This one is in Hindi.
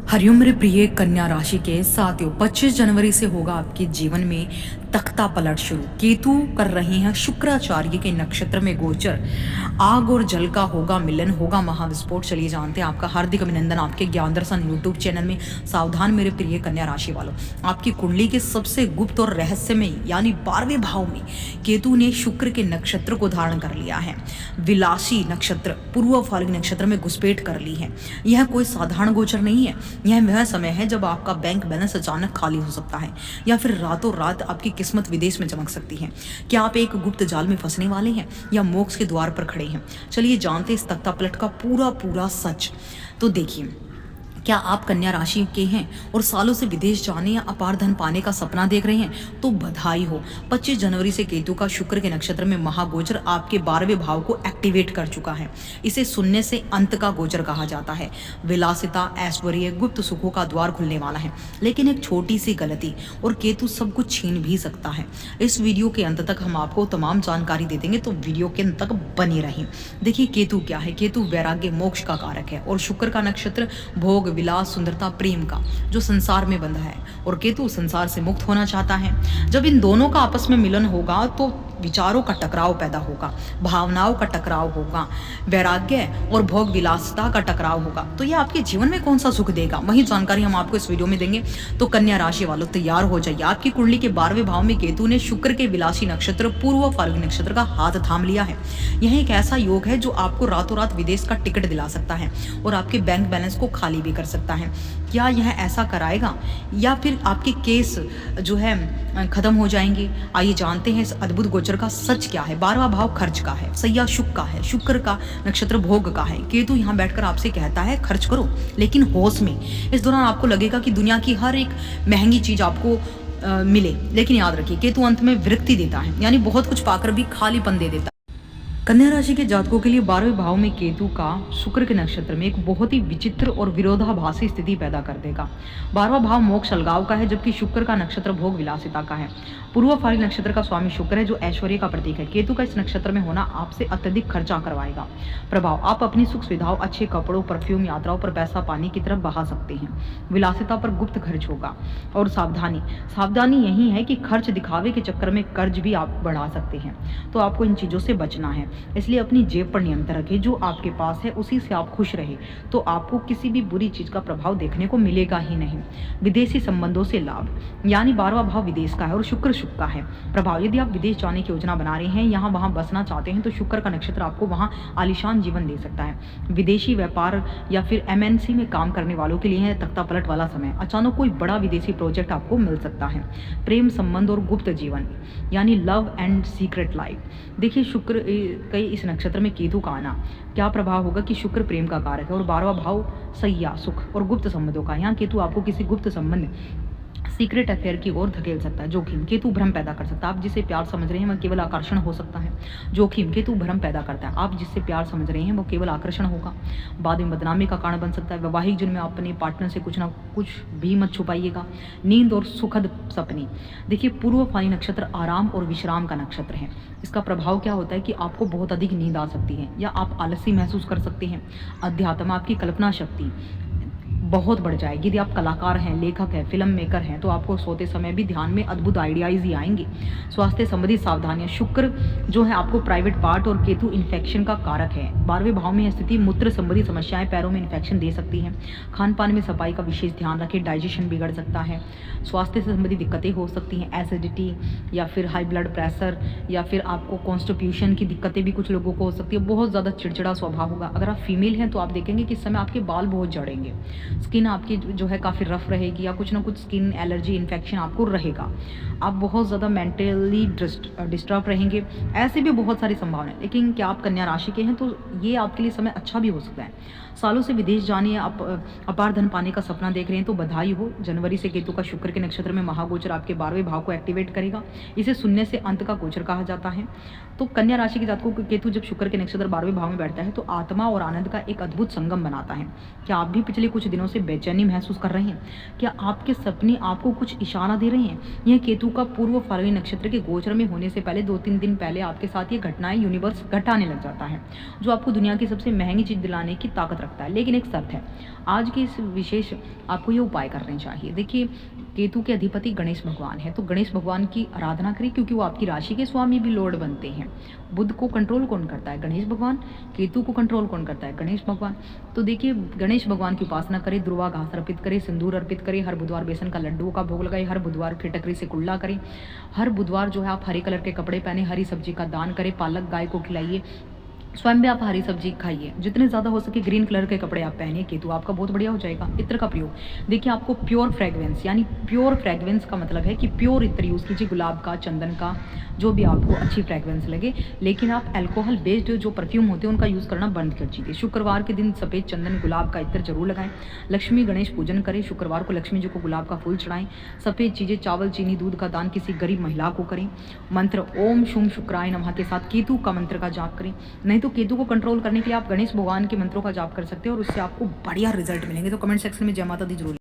हरिओम मेरे प्रिय कन्या राशि के साथियों, 25 जनवरी से होगा आपके जीवन में तख्ता पलट शुरू। केतु कर रहे हैं शुक्राचार्य के नक्षत्र में गोचर। आग और जल का होगा मिलन, होगा महाविस्फोट। चलिए जानते हैं। आपका हार्दिक अभिनंदन आपके ज्ञान दर्शन यूट्यूब चैनल में। सावधान मेरे प्रिय कन्या राशि वालों, आपकी कुंडली के सबसे गुप्त और रहस्यमय यानी 12वें भाव में केतु ने शुक्र के नक्षत्र को धारण कर लिया है। विलासी नक्षत्र पूर्व फाल्गुनी नक्षत्र में घुसपैठ कर ली है। यह कोई साधारण गोचर नहीं है। यह वह समय है जब आपका बैंक बैलेंस अचानक खाली हो सकता है या फिर रातों रात आपकी किस्मत विदेश में चमक सकती है। क्या आप एक गुप्त जाल में फंसने वाले हैं या मोक्ष के द्वार पर खड़े हैं? चलिए जानते इस तख्ता पलट का पूरा सच। तो देखिए, क्या आप कन्या राशि के हैं और सालों से विदेश जाने या अपार धन पाने का सपना देख रहे हैं? तो बधाई हो। 25 जनवरी से केतु का शुक्र के नक्षत्र में महागोचर आपके 12वें भाव को एक्टिवेट कर चुका है। इसे शून्य से अंत का गोचर कहा जाता है। विलासिता, ऐश्वर्य, गुप्त सुखों का द्वार खुलने वाला है। लेकिन एक छोटी सी गलती और केतु सब कुछ छीन भी सकता है। इस वीडियो के अंत तक हम आपको तमाम जानकारी दे देंगे, तो वीडियो के अंत तक बने रहें। देखिए, केतु क्या है? केतु वैराग्य, मोक्ष का कारक है और शुक्र का नक्षत्र भोग, विलास, सुंदरता, प्रेम का जो संसार में बंधा है, और केतु संसार से मुक्त होना चाहता है। जब इन दोनों का आपस में मिलन होगा तो विचारों का टकराव पैदा होगा, भावनाओं का टकराव होगा, वैराग्य और भोग विलासता का टकराव होगा। तो ये आपके जीवन में कौन सा सुख देगा, वही जानकारी हम आपको इस वीडियो में देंगे। तो कन्या राशि वालों तैयार हो जाइए। आपकी कुंडली के 12वें भाव में केतु ने शुक्र के विलासी नक्षत्र पूर्व फाल्गुनी नक्षत्र का हाथ थाम लिया है। यह एक ऐसा योग है जो आपको रातों रात विदेश का टिकट दिला सकता है और आपके बैंक बैलेंस को खाली भी कर सकता है। क्या यह ऐसा कराएगा या फिर आपके केस जो है खत्म हो जाएंगे? आइए जानते हैं इस अद्भुत गोचर का सच क्या है। 12वां भाव खर्च का है, सैया शुक्र का है, शुक्र का नक्षत्र भोग का है। केतु यहाँ बैठकर आपसे कहता है खर्च करो, लेकिन होश में। इस दौरान आपको लगेगा कि दुनिया की हर एक महंगी चीज आपको मिले, लेकिन याद रखिए केतु अंत में विरक्ति देता है, यानी बहुत कुछ पाकर भी खालीपन दे देता है। कन्या राशि के जातकों के लिए 12वें भाव में केतु का शुक्र के नक्षत्र में एक बहुत ही विचित्र और विरोधाभासी स्थिति पैदा कर देगा। 12वां भाव मोक्ष अलगाव का है, जबकि शुक्र का नक्षत्र भोग विलासिता का है। पूर्व फाल्गुनी नक्षत्र का स्वामी शुक्र है जो ऐश्वर्य का प्रतीक है। केतु का इस नक्षत्र में होना आपसे अत्यधिक खर्चा करवाएगा। प्रभाव, आप अपनी सुख सुविधाओं, अच्छे कपड़ों, परफ्यूम, यात्राओं पर पैसा पानी की तरफ बहा सकते हैं। विलासिता पर गुप्त खर्च होगा। और सावधानी यही है कि खर्च दिखावे के चक्कर में कर्ज भी आप बढ़ा सकते हैं, तो आपको इन चीजों से बचना है। इसलिए अपनी जेब पर नियंत्रण रखें, जो आपके पास है उसी से आप खुश रहे, तो आपको किसी भी बुरी चीज का प्रभाव देखने को मिलेगा ही नहीं। विदेशी संबंधों से लाभ, यानी 12वां भाव विदेश का है और शुक्र का है। प्रभाव, यदि आप विदेश जाने की योजना बना रहे हैं, यहाँ वहां बसना चाहते हैं, तो शुक्र का नक्षत्र आपको वहां आलीशान जीवन दे सकता है। विदेशी व्यापार या फिर एमएनसी में काम करने वालों के लिए है तख्ता पलट वाला समय। अचानक कोई बड़ा विदेशी प्रोजेक्ट आपको मिल सकता है। प्रेम संबंध और गुप्त जीवन, यानी लव एंड सीक्रेट लाइफ। देखिए, शुक्र कई इस नक्षत्र में केतु का आना क्या प्रभाव होगा कि शुक्र प्रेम का कारक है और 12वां भाव सैया, सुख और गुप्त संबंधों का। यहाँ केतु आपको किसी गुप्त संबंध, सीक्रेट अफेयर की ओर धकेल सकता है। जोखिम, केतु भ्रम पैदा कर सकता है। आप जिसे प्यार समझ रहे हैं वह केवल आकर्षण हो सकता है। जोखिम, केतु भ्रम पैदा करता है। आप जिससे प्यार समझ रहे हैं वो केवल आकर्षण होगा, बाद में बदनामी का कारण बन सकता है। वैवाहिक जीवन में अपने पार्टनर से कुछ ना कुछ भी मत छुपाइएगा। नींद और सुखद सपने, देखिए पूर्व फाल्गुनी नक्षत्र आराम और विश्राम का नक्षत्र है। इसका प्रभाव क्या होता है कि आपको बहुत अधिक नींद आ सकती है या आप आलसी महसूस कर सकते हैं। अध्यात्म, आपकी कल्पना शक्ति बहुत बढ़ जाएगी। यदि आप कलाकार हैं, लेखक हैं, फिल्म मेकर हैं, तो आपको सोते समय भी ध्यान में अद्भुत आइडियाज ही आएंगे। स्वास्थ्य संबंधी सावधानियां, शुक्र जो है आपको प्राइवेट पार्ट और केतु इन्फेक्शन का कारक है। 12वें भाव में स्थिति मूत्र संबंधी समस्याएं, पैरों में इन्फेक्शन दे सकती हैं। खान पान में सफाई का विशेष ध्यान रखें, डाइजेशन बिगड़ सकता है। स्वास्थ्य से संबंधी दिक्कतें हो सकती हैं, एसिडिटी या फिर हाई ब्लड प्रेशर या फिर आपको कॉन्स्टिट्यूशन की दिक्कतें भी कुछ लोगों को हो सकती है। बहुत ज़्यादा चिड़चिड़ा स्वभाव होगा। अगर आप फीमेल हैं तो आप देखेंगे कि इस समय आपके बाल बहुत झड़ेंगे, स्किन आपकी जो है काफ़ी रफ रहेगी या कुछ ना कुछ स्किन एलर्जी इन्फेक्शन आपको रहेगा। आप बहुत ज़्यादा मेंटली डिस्टर्ब रहेंगे। ऐसे भी बहुत सारी संभावनाएं। लेकिन क्या आप कन्या राशि के हैं तो ये आपके लिए समय अच्छा भी हो सकता है। सालों से विदेश जाने या अपार धन पाने का सपना देख रहे हैं तो बधाई हो। जनवरी से केतु का शुक्र के नक्षत्र में महागोचर आपके 12वें भाव को एक्टिवेट करेगा। इसे शून्य से अंत का गोचर कहा जाता है। तो कन्या राशि के जातकों को केतु जब शुक्र के नक्षत्र 12वें भाव में बैठता है तो आत्मा और आनंद का एक अद्भुत संगम बनाता है। क्या आप भी पिछले कुछ दिनों से बेचैनी महसूस कर रहे हैं? क्या आपके सपने आपको कुछ इशारा दे रहे हैं? यह केतु का पूर्व फाल्गुनी नक्षत्र के गोचर में होने से पहले 2-3 दिन पहले आपके साथ ये घटनाएं यूनिवर्स घटाने लग जाता है, जो आपको दुनिया की सबसे महंगी चीज़ दिलाने की ताकत रखता है। लेकिन एक शर्त है, आज के इस विशेष आपको ये उपाय करने चाहिए। देखिए, केतु के अधिपति गणेश भगवान है, तो गणेश भगवान की आराधना करिए, क्योंकि वो आपकी राशि के स्वामी भी लॉर्ड बनते हैं। बुध को कंट्रोल कौन करता है? गणेश भगवान। केतु को कंट्रोल कौन करता है? गणेश भगवान। तो देखिए, गणेश भगवान की उपासना करें, दुर्वा घास अर्पित करें, सिंदूर अर्पित करें, हर बुधवार बेसन का लड्डू का भोग लगाए, हर बुधवार फिटकरी से कुल्ला करें, हर बुधवार जो है आप हरे कलर के कपड़े पहने, हरी सब्जी का दान करें, पालक गाय को खिलाइए, स्वयं भी आप हरी सब्जी खाइए, जितने ज़्यादा हो सके ग्रीन कलर के कपड़े आप पहनिए, केतु आपका बहुत बढ़िया हो जाएगा। इत्र का प्रयोग, देखिए आपको प्योर फ्रेगरेंस, यानी प्योर फ्रेगरेंस का मतलब है कि प्योर इत्र यूज़ कीजिए, गुलाब का, चंदन का, जो भी आपको अच्छी फ्रेगरेंस लगे। लेकिन आप अल्कोहल बेस्ड जो परफ्यूम होते हैं उनका यूज़ करना बंद कर दीजिए। शुक्रवार के दिन सफ़ेद चंदन गुलाब का इत्र जरूर लगाएं। लक्ष्मी गणेश पूजन करें, शुक्रवार को लक्ष्मी जी को गुलाब का फूल चढ़ाएं। सफ़ेद चीज़ें, चावल, चीनी, दूध का दान किसी गरीब महिला को करें। मंत्र ओम शुम शुक्राय नमः के साथ केतु का मंत्र का जाप करें। नहीं तो केतु को कंट्रोल करने के लिए आप गणेश भगवान के मंत्रों का जाप कर सकते हैं और उससे आपको बढ़िया रिजल्ट मिलेंगे। तो कमेंट सेक्शन में जय माता दी जरूर।